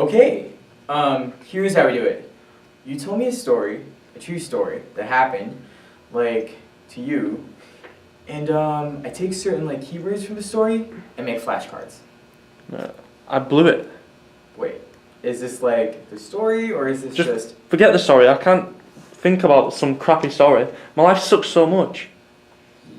Okay, here's how we do it. You told me a story, a true story, that happened, like, to you, and I take certain, like, keywords from the story and make flashcards. I blew it. Wait, is this, like, the story, or is this just... Forget the story. I can't think about some crappy story. My life sucks so much.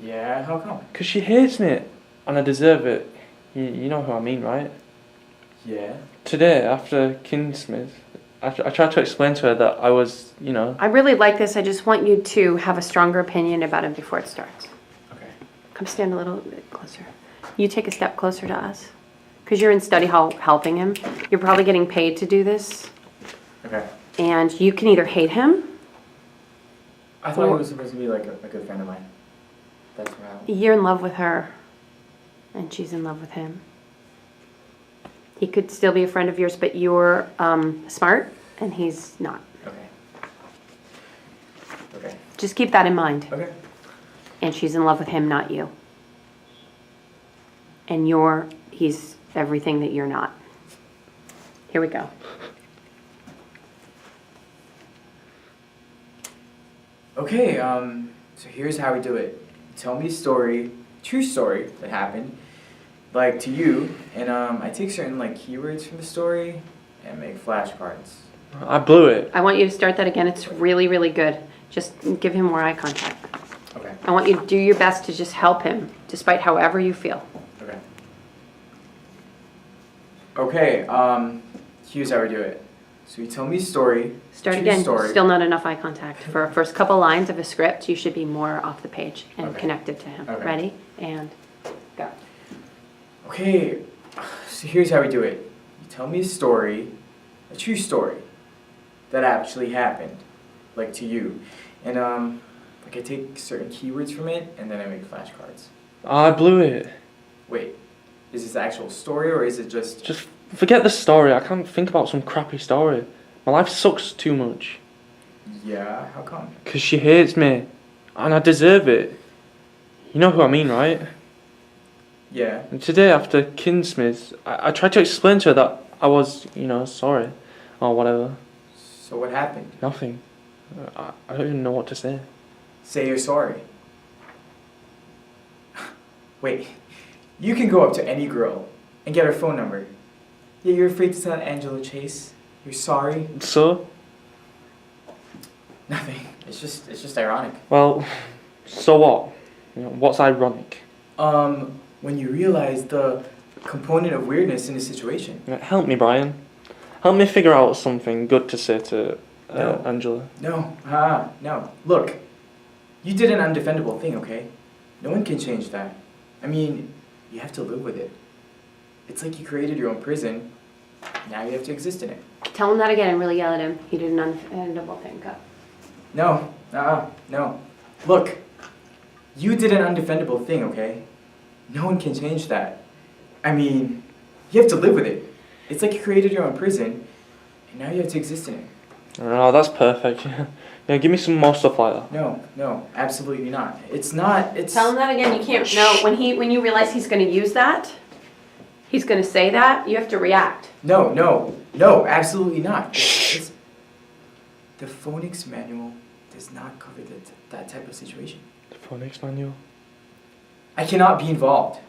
Yeah, how come? Because she hates me, and I deserve it. You know who I mean, right? Yeah. Today, after Kingsmith, I tried to explain to her that I was, I really like this. I just want you to have a stronger opinion about him before it starts. Okay. Come stand a little bit closer. You take a step closer to us. Because you're in study hall helping him. You're probably getting paid to do this. Okay. And you can either hate him. I thought he was supposed to be, like, a good friend of mine. That's how... You're in love with her. And she's in love with him. He could still be a friend of yours, but you're smart and he's not. Okay. Okay. Just keep that in mind. Okay. And she's in love with him, not you. And he's everything that you're not. Here we go. Okay, so here's how we do it. Tell me a story, true story that happened, like to you, and I take certain like keywords from the story and make flashcards. I blew it. I want you to start that again. It's really, really good. Just give him more eye contact. Okay. I want you to do your best to just help him, despite however you feel. Okay. Okay, here's how we do it. So you tell me a story. Start true again. Story. Still not enough eye contact. For our first couple lines of a script, you should be more off the page and Okay. connected to him. Okay. Ready? And go. Okay, so here's how we do it. You tell me a story, a true story, that actually happened, like to you. And like I take certain keywords from it and then I make flashcards. I blew it. Wait, is this the actual story or is it just... Just forget the story. I can't think about some crappy story. My life sucks too much. Yeah, how come? Because she hates me. And I deserve it. You know who I mean, right? Yeah. And today, after Kingsmith, I tried to explain to her that I was, sorry. Or whatever. So what happened? Nothing. I don't even know what to say. Say you're sorry. Wait, you can go up to any girl and get her phone number. Yeah, you're afraid to tell Angela Chase you're sorry? So? Nothing. It's just ironic. Well, so what? What's ironic? When you realize the component of weirdness in the situation. Help me, Brian. Help me figure out something good to say to No. Angela. No, no. Look, you did an undefendable thing, okay? No one can change that. I mean, you have to live with it. It's like you created your own prison, now you have to exist in it. Tell him that again and really yell at him. He did an undefendable thing. Go. No, no. Look, you did an undefendable thing, okay? No one can change that. I mean, you have to live with it. It's like you created your own prison, and now you have to exist in it. Oh, that's perfect. Yeah, give me some more stuff like that. No, absolutely not. It's not, it's... Tell him that again. You can't. No, when you realize he's going to use that, he's going to say that, you have to react. No, absolutely not. The phonics manual does not cover that type of situation. The phonics manual? I cannot be involved.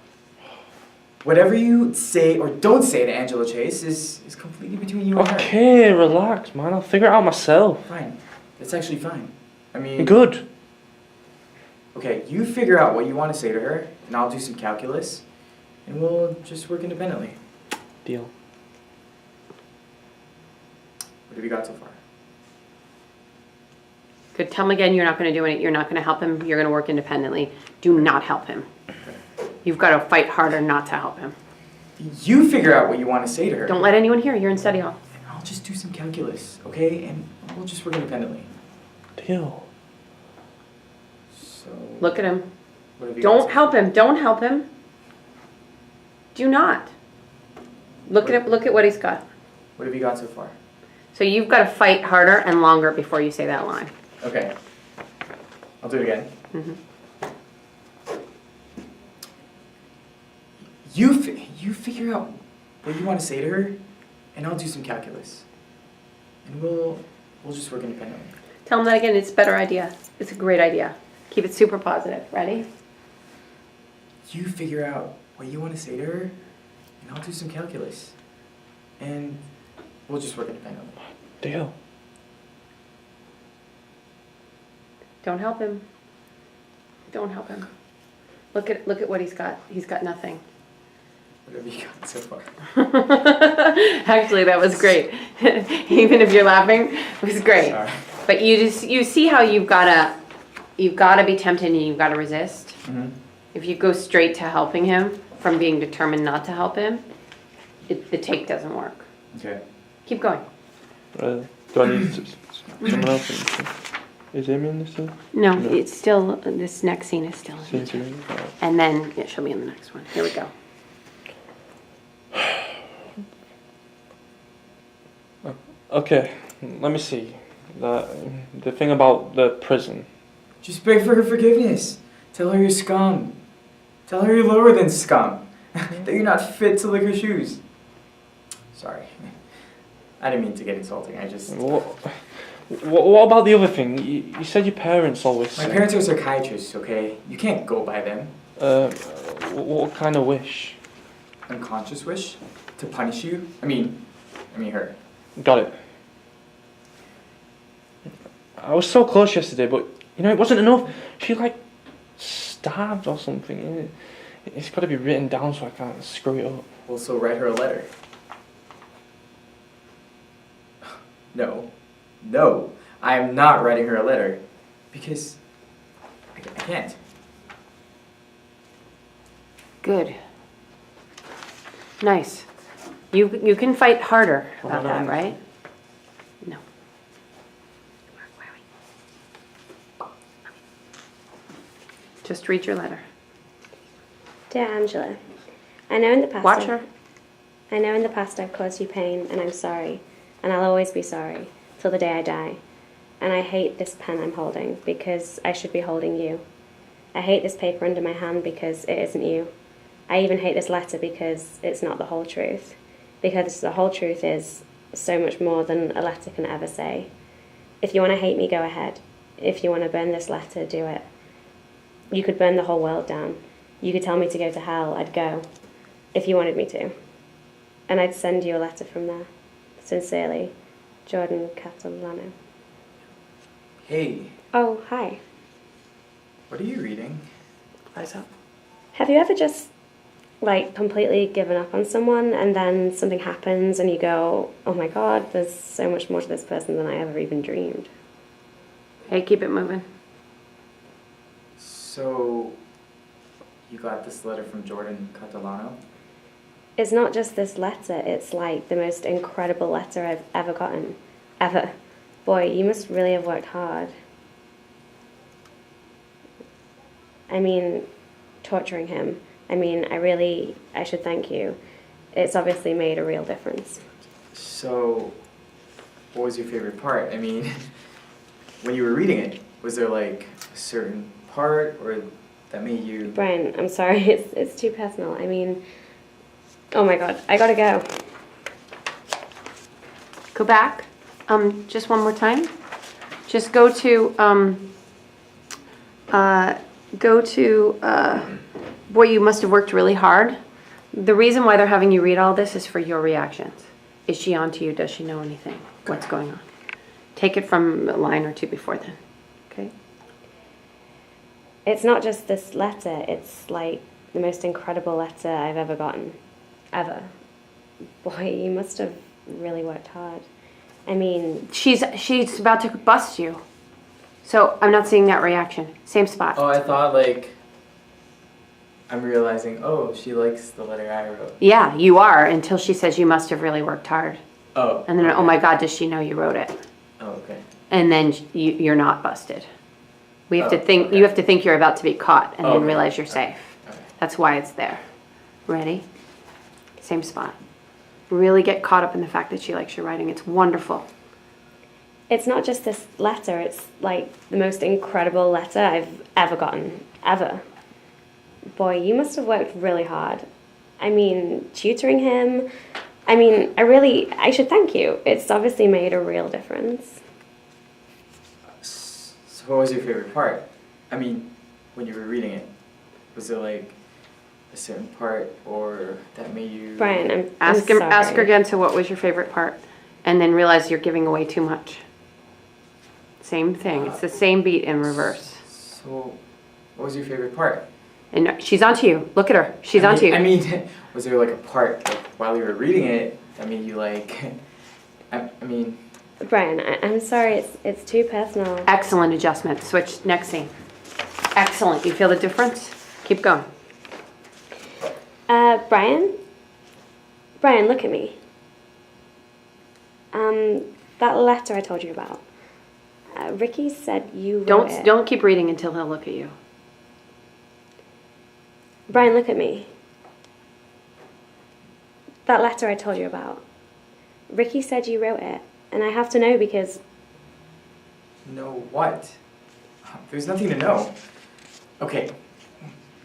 Whatever you say or don't say to Angela Chase is completely between you and her. Okay, relax, man. I'll figure it out myself. Fine. That's actually fine. I mean... Good. Okay, you figure out what you want to say to her, and I'll do some calculus, and we'll just work independently. Deal. What have you got so far? Good. Tell him again you're not going to do it. You're not going to help him. You're going to work independently. Do not help him. You've got to fight harder not to help him. You figure out what you want to say to her. Don't let anyone hear. You're in study hall. And I'll just do some calculus, okay? And we'll just work independently. Deal. So... Look at him. What have you Don't got so help him. Don't help him. Do not. Look at him. Look at what he's got. What have you got so far? So you've got to fight harder and longer before you say that line. Okay. I'll do it again. Mm-hmm. You figure out what you want to say to her, and I'll do some calculus. And we'll just work independently. Tell him that again. It's a better idea. It's a great idea. Keep it super positive. Ready? You figure out what you want to say to her, and I'll do some calculus. And we'll just work independently. Deal. Don't help him. Don't help him. Look at what he's got. He's got nothing. What have you got so far? Actually, that was great. Even if you're laughing, it was great. Sorry. But you see how you've gotta be tempted and you've gotta resist. Mm-hmm. If you go straight to helping him from being determined not to help him, the take doesn't work. Okay. Keep going. Do I need someone else? Is Amy in this scene? No, No. it's still, this next scene is still in Scene it. two? Alright. And then she'll be in the next one. Here we go. Okay, let me see. The thing about the prison. Just beg for her forgiveness. Tell her you're scum. Tell her you're lower than scum. That you're not fit to lick her shoes. Sorry. I didn't mean to get insulting. I just... What about the other thing? You said your parents always My say. parents are psychiatrists, okay? You can't go by them. What kind of wish? Unconscious wish? To punish you? I mean her. Got it. I was so close yesterday, but it wasn't enough. She stabbed or something. It's got to be written down so I can't screw it up. Also write her a letter. No, I am not writing her a letter. Because I can't. Good. Nice. You can fight harder about that, right? No. Just read your letter. Dear Angela, I know in the past Watch her. I know in the past I've caused you pain, and I'm sorry, and I'll always be sorry till the day I die. And I hate this pen I'm holding because I should be holding you. I hate this paper under my hand because it isn't you. I even hate this letter because it's not the whole truth. Because the whole truth is so much more than a letter can ever say. If you want to hate me, go ahead. If you want to burn this letter, do it. You could burn the whole world down. You could tell me to go to hell, I'd go. If you wanted me to. And I'd send you a letter from there. Sincerely, Jordan Catalano. Hey, Oh, hi. what are you reading? Eyes up. Have you ever just, completely given up on someone and then something happens and you go, oh my god, there's so much more to this person than I ever even dreamed? Hey, keep it moving. So, you got this letter from Jordan Catalano? It's not just this letter, it's the most incredible letter I've ever gotten. Ever. Boy, you must really have worked hard. I mean, torturing him. I should thank you. It's obviously made a real difference. So, what was your favorite part? When you were reading it, was there a certain part or that made you... Brian, I'm sorry, it's too personal. Oh my god, I gotta go. Go back. Just one more time. Just go to boy, you must have worked really hard. The reason why they're having you read all this is for your reactions. Is she on to you? Does she know anything? What's going on? Take it from a line or two before then. Okay? It's not just this letter, it's the most incredible letter I've ever gotten. Ever. Boy, you must have really worked hard. She's about to bust you. So I'm not seeing that reaction. Same spot. Oh, I thought I'm realizing, oh, she likes the letter I wrote. Yeah, you are, until she says you must have really worked hard. Oh. And then, okay. oh my God, does she know you wrote it? Oh, okay. And then you're not busted. We have to think. Okay. You have to think you're about to be caught, and then Okay. realize you're safe. Okay. That's why it's there. Ready? Same spot. Really get caught up in the fact that she likes your writing. It's wonderful. It's not just this letter, it's the most incredible letter I've ever gotten. Ever. Boy, you must have worked really hard. Tutoring him, I mean, I should thank you. It's obviously made a real difference. So what was your favorite part? I mean, when you were reading it, was it like a certain part or that made you... Brian, I'm Ask her sorry. again, so what was your favorite part? And then realize you're giving away too much. Same thing, it's the same beat in reverse. So, what was your favorite part? And she's onto you, look at her, she's onto you. I mean, was there like a part, like, while you were reading it, that made you like... I mean... Brian, I'm sorry. It's too personal. Excellent adjustment, switch, next scene. Excellent, you feel the difference? Keep going. Brian? Brian, look at me. That letter I told you about. Ricky said you wrote it. Don't keep reading until he'll look at you. Brian, look at me. That letter I told you about. Ricky said you wrote it, and I have to know because... Know what? There's nothing to know. Okay,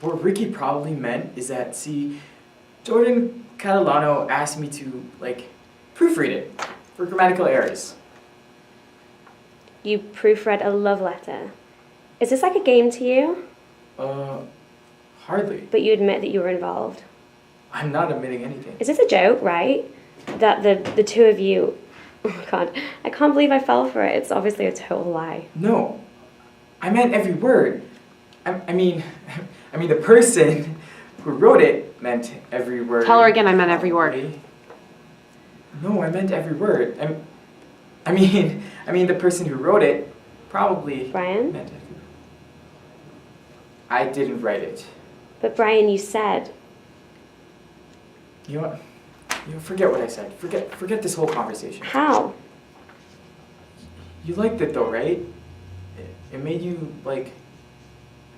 what Ricky probably meant is that, see, Jordan Catalano asked me to, like, proofread it for grammatical errors. You proofread a love letter. Is this like a game to you? Hardly. But you admit that you were involved. I'm not admitting anything. Is this a joke, right? That the two of you... Oh my god, I can't believe I fell for it. It's obviously a total lie. No, I meant every word. I mean, the person who wrote it meant every word. Tell her again, I meant every word. No, I meant every word. I mean, the person who wrote it probably Brian? meant every word. I didn't write it. But Brian, you said... You know what? Forget what I said. Forget this whole conversation. How? You liked it though, right? It made you, like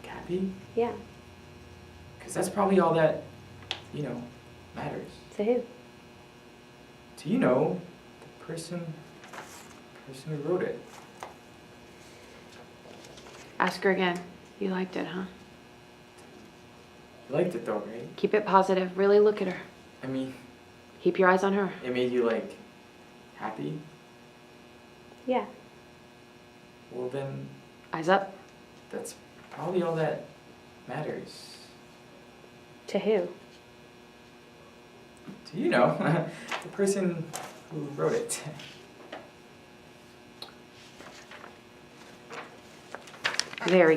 happy? Yeah. Because that's probably all that, matters. To who? Do you know the person who wrote it? Ask her again. You liked it, huh? You liked it though, right? Keep it positive, really look at her. I mean, Keep your eyes on her. it made you, like, happy? Yeah. Well then, Eyes up. that's probably all that matters. To who? Do you know the person who wrote it? Very